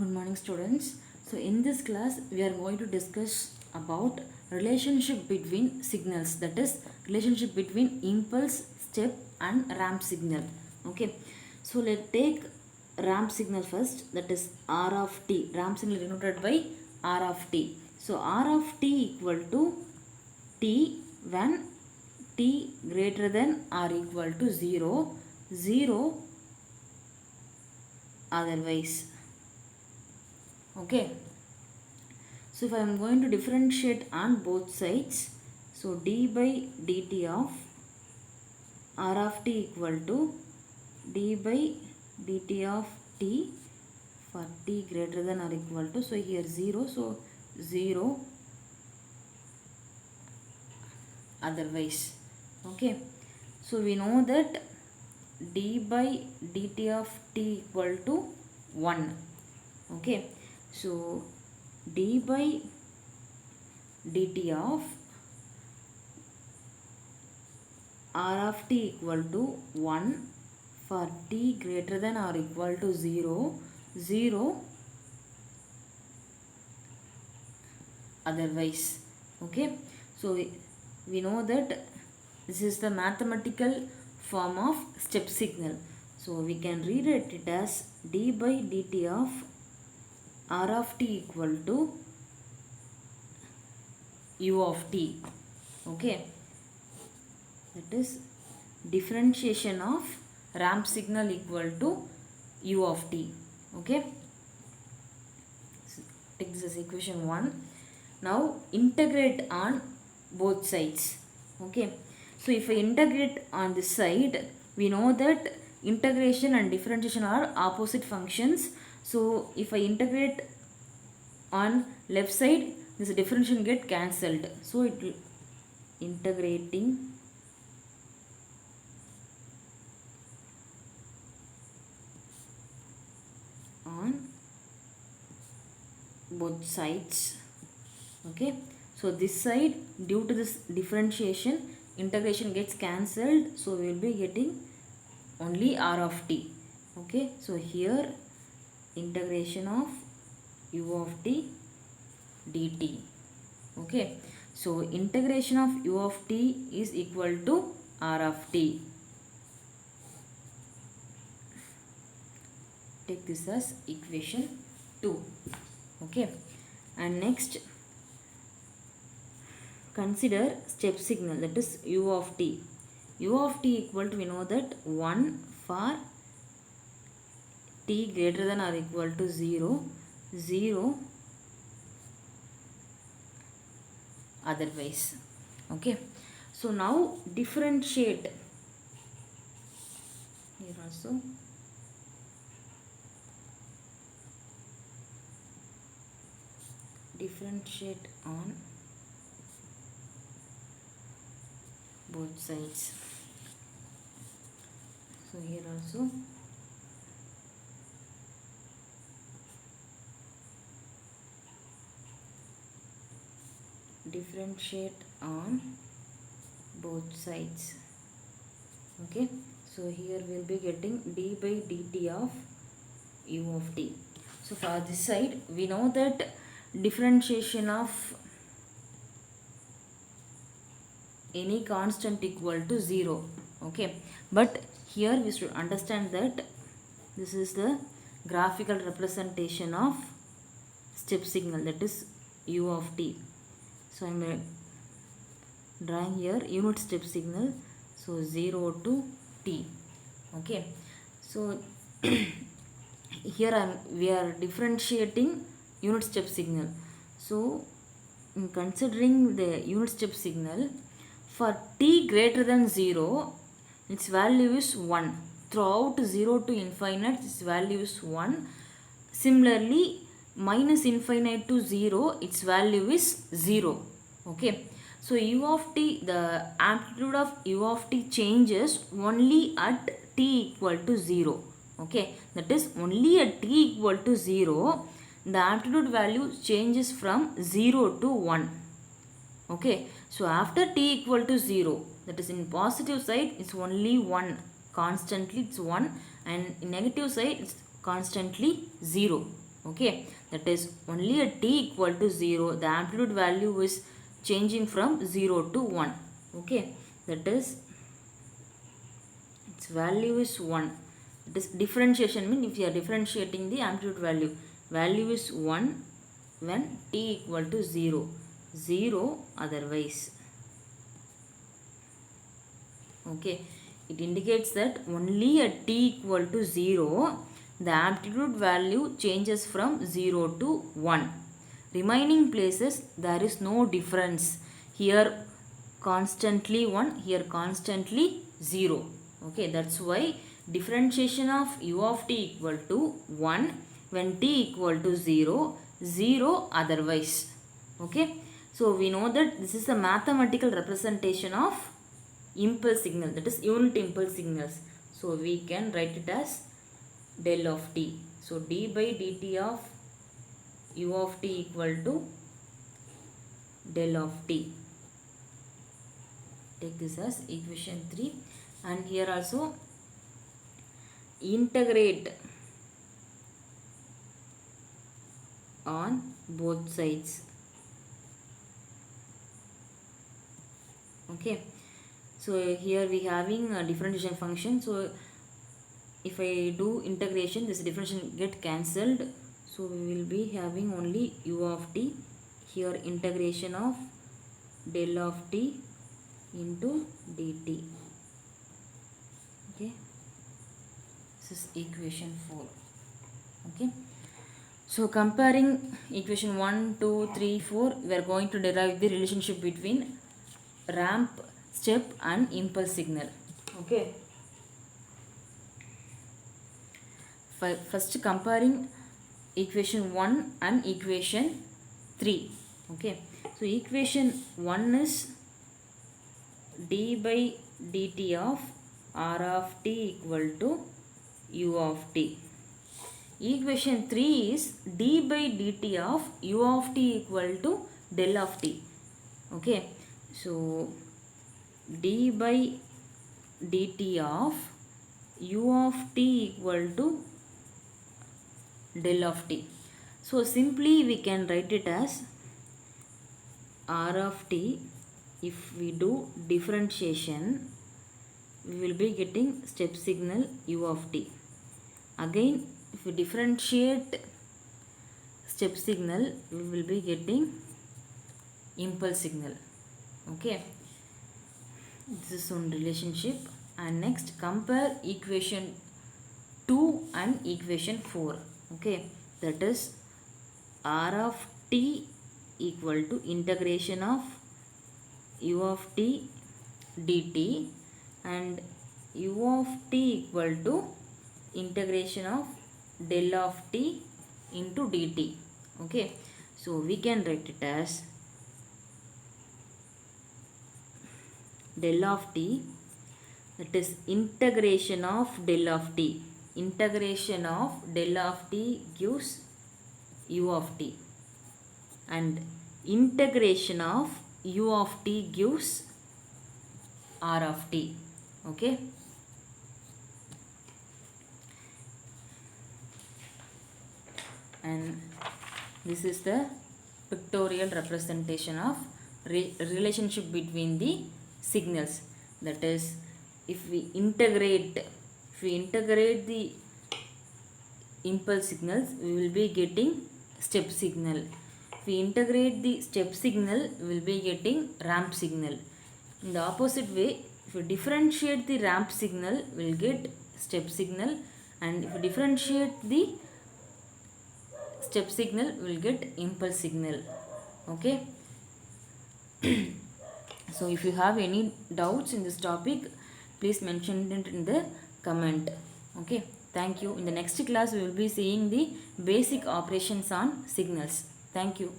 Good morning, students. So in this class we are going to discuss about relationship between signals, that is relationship between impulse, step and ramp signal. Okay, so let's take ramp signal first, that is R of t. Ramp signal denoted by R of t. So R of t equal to t when t greater than or equal to 0, 0 otherwise. Okay, so if I am going to differentiate on both sides, so d by dt of R of t equal to d by dt of t for t greater than or equal to, so here 0, so 0 otherwise. Okay, so we know that d by dt of t equal to 1. Okay, so d by dt of R of t equal to 1 for t greater than or equal to 0, 0 otherwise. Okay, so we know that this is the mathematical form of step signal. So we can rewrite it as d by dt of R of t equal to u of t. Okay, that is differentiation of ramp signal equal to u of t. Okay, so take this as equation 1. Now integrate on both sides. Okay, so if I integrate on this side, we know that integration and differentiation are opposite functions. So if I integrate on left side, this differentiation get cancelled, so it will integrating on both sides. Okay, so this side, due to this differentiation, integration gets cancelled, so we will be getting only R of t. Okay, so here integration of u of t dt. Okay, so integration of u of t is equal to R of t. Take this as equation 2. Okay, and next consider step signal, that is u of t. U of t equal to, we know that 1 for t greater than or equal to 0, 0 otherwise. Okay, so now differentiate here also. Differentiate on both sides. So here also differentiate on both sides. Okay, so here we will be getting d by dt of u of t. So for this side, we know that differentiation of any constant equal to 0. Okay, but here we should understand that this is the graphical representation of step signal, that is u of t. So I am drawing here unit step signal, so 0 to t. Okay, so here we are differentiating unit step signal. So in considering the unit step signal, for t greater than 0, its value is 1. Throughout 0 to infinite, its value is 1. Similarly, minus infinite to 0, its value is 0. Okay, so u of t, the amplitude of u of t changes only at t equal to 0. Okay, that is only at t equal to 0, the amplitude value changes from 0 to 1. Okay, so after t equal to 0, that is in positive side, it's only 1, constantly it's 1, and in negative side it's constantly 0. Okay, that is only at t equal to 0 the amplitude value is changing from 0 to 1. Okay, that is its value is 1. This differentiation means if you are differentiating the amplitude value is 1 when t equal to 0, 0 otherwise. Okay, it indicates that only at t equal to 0 the amplitude value changes from 0 to 1. Remaining places there is no difference. Here constantly 1, here constantly 0. Okay, that's why differentiation of u of t equal to 1 when t equal to 0, 0 otherwise. Okay, so we know that this is a mathematical representation of impulse signal, that is unit impulse signals. So we can write it as del of t. So d by dt of u of t equal to del of t. Take this as equation 3, and here also integrate on both sides. Okay, so here we having a differentiation function. So if I do integration, this differentiation get cancelled. So we will be having only u of t. Here integration of del of t into dt. Okay, this is equation 4. Okay, so comparing equation 1, 2, 3, 4, we are going to derive the relationship between ramp, step and impulse signal. Okay, first comparing equation 1 and equation 3. Okay, so equation 1 is d by dt of r of t equal to u of t. Equation 3 is d by dt of u of t equal to del of t. Okay, so d by dt of u of t equal to del of t. So simply we can write it as r of t. If we do differentiation, we will be getting step signal u of t. Again, if we differentiate step signal, we will be getting impulse signal. Okay, this is one relationship. And next compare equation 2 and equation 4. Okay, that is r of t equal to integration of u of t dt and u of t equal to integration of del of t into dt. Okay, so we can write it as del of t, that is integration of del of t. Integration of del of t gives u of t and integration of u of t gives r of t. Okay, and this is the pictorial representation of relationship between the signals. That is, if we integrate the impulse signals, we will be getting step signal. If we integrate the step signal, we will be getting ramp signal. In the opposite way, if we differentiate the ramp signal, we will get step signal, and if we differentiate the step signal, we will get impulse signal. Okay. So if you have any doubts in this topic, please mention it in the comment. Okay, thank you. In the next class, we will be seeing the basic operations on signals. Thank you.